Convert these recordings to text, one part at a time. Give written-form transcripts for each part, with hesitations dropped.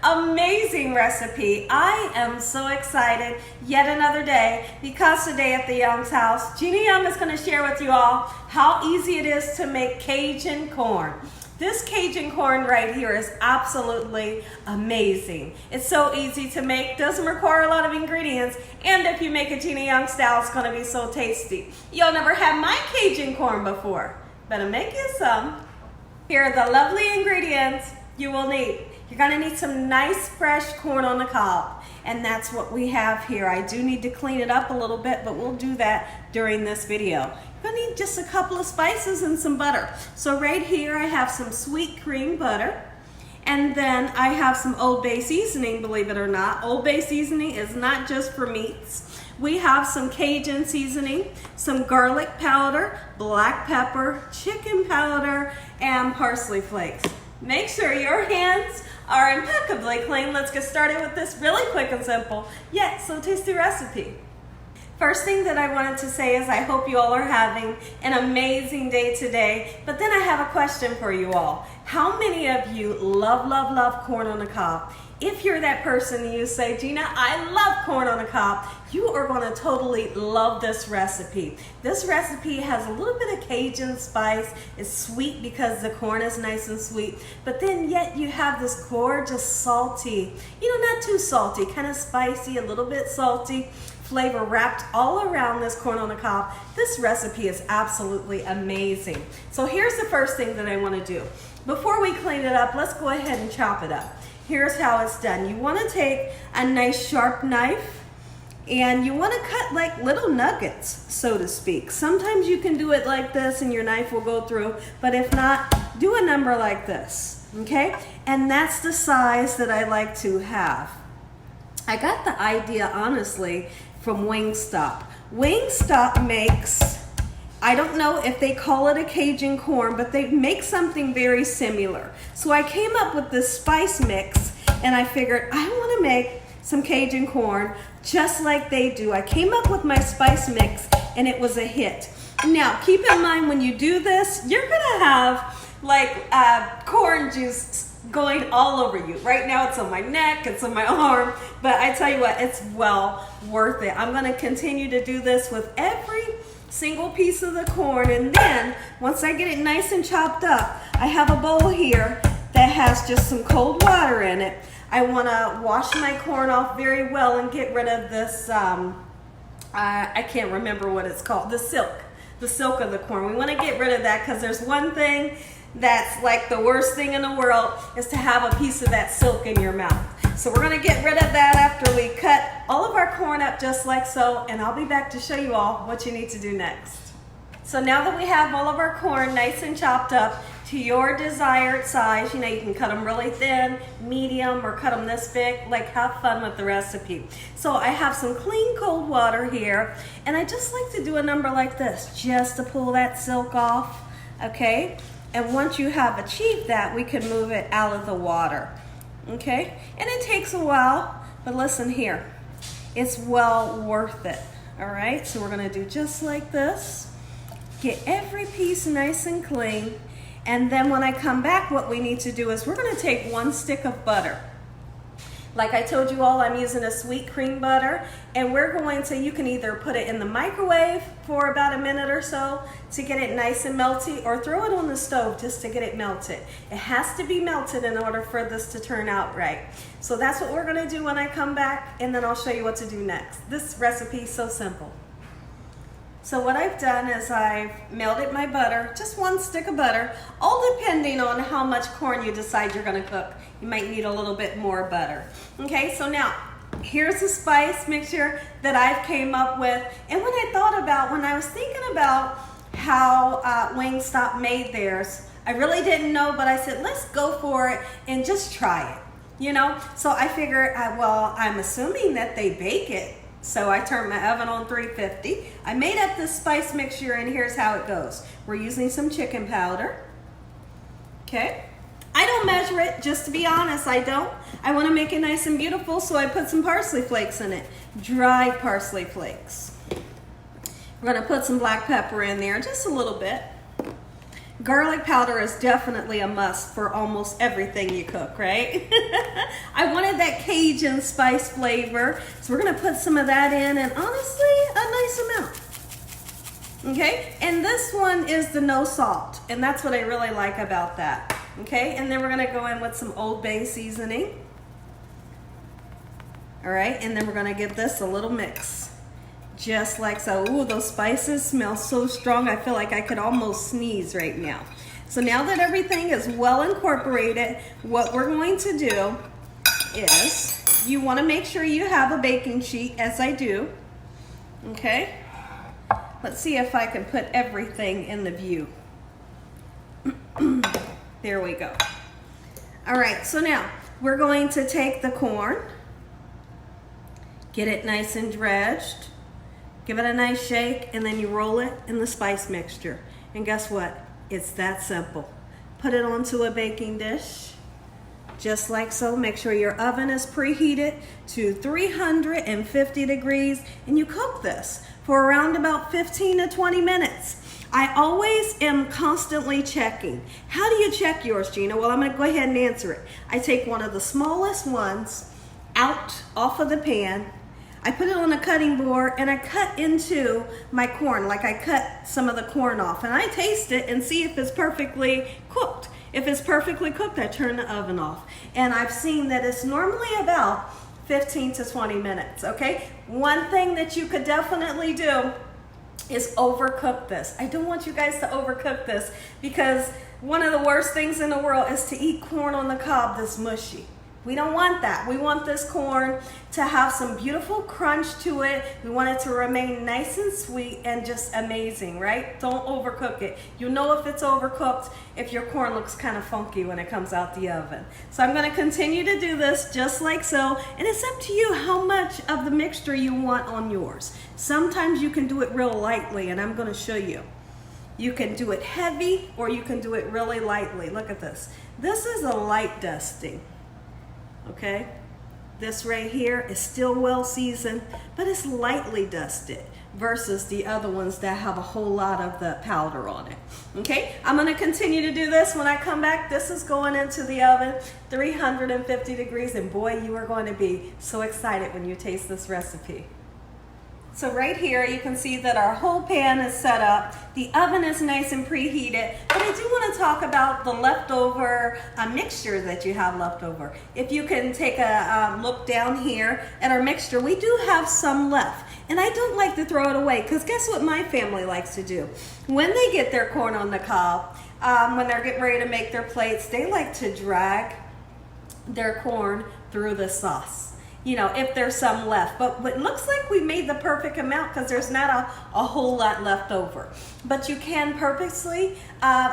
amazing recipe. I am so excited. Yet another day, because today at the Young's house, Gina Young is going to share with you all how easy it is to make Cajun corn. This Cajun corn right here is absolutely amazing. It's so easy to make, doesn't require a lot of ingredients, and if you make it Gina Young style, it's going to be so tasty. You'll never had my Cajun corn before. Better make you some. Here are the lovely ingredients you will need. You're going to need some nice fresh corn on the cob, and that's what we have here. I do need to clean it up a little bit, but we'll do that during this video. You're going to need just a couple of spices and some butter. So right here I have some sweet cream butter, and then I have some Old Bay seasoning, believe it or not. Old Bay seasoning is not just for meats. We have some Cajun seasoning, some garlic powder, black pepper, chicken powder, and parsley flakes. Make sure your hands are impeccably clean. Let's get started with this really quick and simple, yet so tasty recipe. First thing that I wanted to say is I hope you all are having an amazing day today, but then I have a question for you all. How many of you love corn on the cob? If you're that person and you say, Gina, I love corn on the cob, you are going to totally love this recipe. This recipe has a little bit of Cajun spice. It's sweet because the corn is nice and sweet, but then yet you have this gorgeous salty, not too salty, kind of spicy, a little bit salty flavor wrapped all around this corn on the cob. This recipe is absolutely amazing. So here's the first thing that I want to do. Before we clean it up, let's go ahead and chop it up. Here's how it's done. You want to take a nice sharp knife and you want to cut like little nuggets, so to speak. Sometimes you can do it like this and your knife will go through, but if not, do a number like this, okay? And that's the size that I like to have. I got the idea, honestly, from Wingstop. Wingstop makes, I don't know if they call it a Cajun corn, but they make something very similar. So I came up with this spice mix and I figured I want to make some Cajun corn just like they do. I came up with my spice mix and it was a hit. Now keep in mind when you do this, you're gonna have like corn juice going all over you. Right now it's on my neck, it's on my arm, but I tell you what, it's well worth it. I'm gonna continue to do this with every single piece of the corn, and then once I get it nice and chopped up, I have a bowl here that has just some cold water in it. I want to wash my corn off very well and get rid of this, I can't remember what it's called, the silk of the corn. We want to get rid of that because there's one thing that's like the worst thing in the world is to have a piece of that silk in your mouth. So we're going to get rid of that after we cut all of our corn up just like so, and I'll be back to show you all what you need to do next. So now that we have all of our corn nice and chopped up to your desired size, you can cut them really thin, medium, or cut them this big, like have fun with the recipe. So I have some clean cold water here, and I just like to do a number like this, just to pull that silk off, okay? And once you have achieved that, we can move it out of the water. Okay, and it takes a while, but listen here, it's well worth it. All right, so we're gonna do just like this, get every piece nice and clean, and then when I come back, what we need to do is we're gonna take 1 stick of butter. Like I told you all, I'm using a sweet cream butter, and we're going to, you can either put it in the microwave for about a minute or so to get it nice and melty, or throw it on the stove just to get it melted. It has to be melted in order for this to turn out right. So that's what we're gonna do when I come back, and then I'll show you what to do next. This recipe is so simple. So what I've done is I've melted my butter, just 1 stick of butter, all depending on how much corn you decide you're gonna cook. You might need a little bit more butter. Okay, so now here's the spice mixture that I've came up with. And when I was thinking about how Wingstop made theirs, I really didn't know, but I said, let's go for it and just try it, So I figured, well, I'm assuming that they bake it. So I turned my oven on 350. I made up this spice mixture, and here's how it goes. We're using some chicken powder. Okay. I don't measure it, just to be honest, I don't. I want to make it nice and beautiful, so I put some parsley flakes in it. Dried parsley flakes. We're going to put some black pepper in there, just a little bit. Garlic powder is definitely a must for almost everything you cook, right? I wanted that Cajun spice flavor, so we're gonna put some of that in, and honestly, a nice amount. Okay, and this one is the no salt, and that's what I really like about that. Okay, and then we're gonna go in with some Old Bay seasoning. All right, and then we're gonna give this a little mix. Just like so. Ooh, those spices smell so strong. I feel like I could almost sneeze right now. So now that everything is well incorporated, what we're going to do is you want to make sure you have a baking sheet, as I do. Okay. Let's see if I can put everything in the view. There we go. All right, so now we're going to take the corn, get it nice and dredged, give it a nice shake, and then you roll it in the spice mixture. And guess what? It's that simple. Put it onto a baking dish, just like so. Make sure your oven is preheated to 350 degrees, and you cook this for around about 15 to 20 minutes. I always am constantly checking. How do you check yours, Gina? Well, I'm gonna go ahead and answer it. I take one of the smallest ones out off of the pan, I put it on a cutting board, and I cut into my corn, like I cut some of the corn off, and I taste it and see if it's perfectly cooked. If it's perfectly cooked, I turn the oven off. And I've seen that it's normally about 15 to 20 minutes, okay? One thing that you could definitely do is overcook this. I don't want you guys to overcook this, because one of the worst things in the world is to eat corn on the cob that's mushy. We don't want that. We want this corn to have some beautiful crunch to it. We want it to remain nice and sweet and just amazing, right? Don't overcook it. You'll know if it's overcooked if your corn looks kind of funky when it comes out the oven. So I'm going to continue to do this just like so, and it's up to you how much of the mixture you want on yours. Sometimes you can do it real lightly, and I'm going to show you. You can do it heavy, or you can do it really lightly. Look at this. This is a light dusting. Okay, this right here is still well seasoned, but it's lightly dusted versus the other ones that have a whole lot of the powder on it. Okay, I'm going to continue to do this. When I come back, this is going into the oven, 350 degrees, and boy, you are going to be so excited when you taste this recipe. So right here, you can see that our whole pan is set up. The oven is nice and preheated, but I do want to talk about the leftover mixture that you have left over. If you can take a look down here at our mixture, we do have some left. And I don't like to throw it away, because guess what my family likes to do? When they get their corn on the cob, when they're getting ready to make their plates, they like to drag their corn through the sauce. You know, if there's some left. But it looks like we made the perfect amount, because there's not a whole lot left over. But you can purposely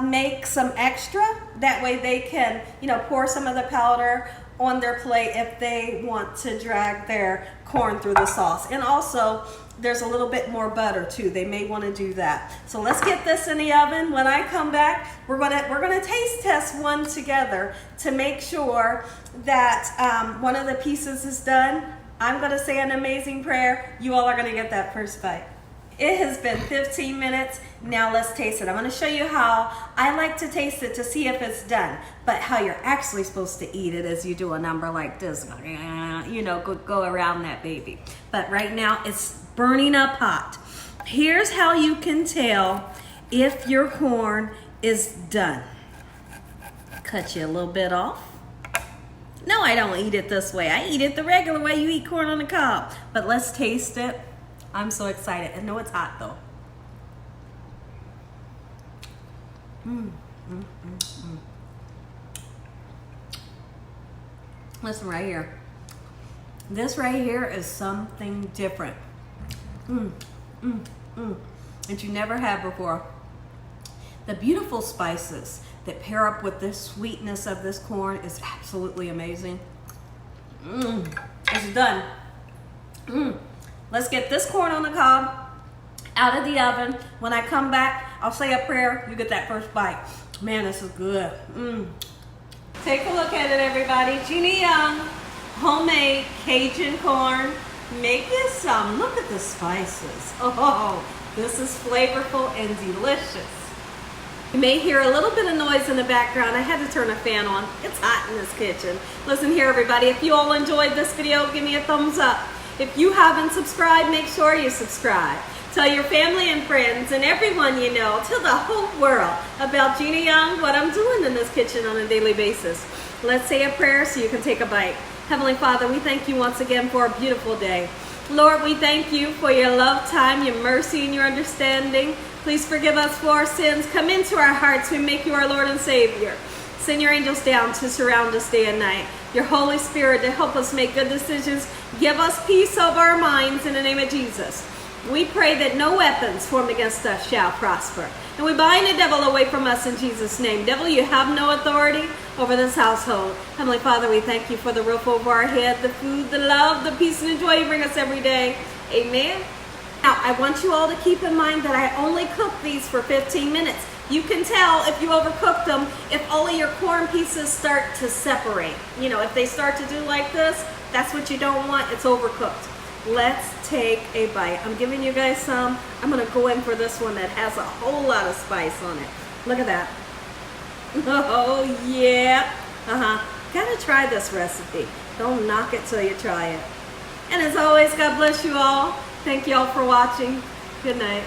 make some extra. That way they can, you know, pour some of the powder on their plate if they want to drag their corn through the sauce. And also, there's a little bit more butter too. They may want to do that. So let's get this in the oven. When I come back, we're gonna taste test one together to make sure that one of the pieces is done. I'm gonna say an amazing prayer. You all are gonna get that first bite. It has been 15 minutes. Now let's taste it. I'm gonna show you how I like to taste it to see if it's done, but how you're actually supposed to eat it is you do a number like this. You know, go around that baby. But right now it's burning up hot. Here's how you can tell if your corn is done. Cut you a little bit off. No, I don't eat it this way. I eat it the regular way you eat corn on the cob. But let's taste it. I'm so excited. I know it's hot though. Listen right here. This right here is something different. That you never had before. The beautiful spices that pair up with this sweetness of this corn is absolutely amazing. It's done. Let's get this corn on the cob out of the oven. When I come back, I'll say a prayer. You get that first bite. Man, this is good. Take a look at it, everybody. Gina Young, homemade Cajun corn. Make you some. Look at the spices. Oh, this is flavorful and delicious. You may hear a little bit of noise in the background. I had to turn a fan on. It's hot in this kitchen. Listen here, everybody. If you all enjoyed this video, give me a thumbs up. If you haven't subscribed, make sure you subscribe. Tell your family and friends and everyone you know, tell the whole world about Gina Young, what I'm doing in this kitchen on a daily basis. Let's say a prayer so you can take a bite. Heavenly Father, we thank you once again for a beautiful day. Lord, we thank you for your love, time, your mercy, and your understanding. Please forgive us for our sins. Come into our hearts. We make you our Lord and Savior. Send your angels down to surround us day and night. Your Holy Spirit to help us make good decisions. Give us peace over our minds in the name of Jesus. We pray that no weapons formed against us shall prosper. And we bind the devil away from us in Jesus' name. Devil, you have no authority over this household. Heavenly Father, we thank you for the roof over our head, the food, the love, the peace, and the joy you bring us every day. Amen. Now, I want you all to keep in mind that I only cook these for 15 minutes. You can tell if you overcook them if all of your corn pieces start to separate. You know, if they start to do like this, that's what you don't want. It's overcooked. Let's take a bite. I'm giving you guys some. I'm going to go in for this one that has a whole lot of spice on it. Look at that. Oh, yeah. Gotta try this recipe. Don't knock it till you try it. And as always, God bless you all. Thank you all for watching. Good night.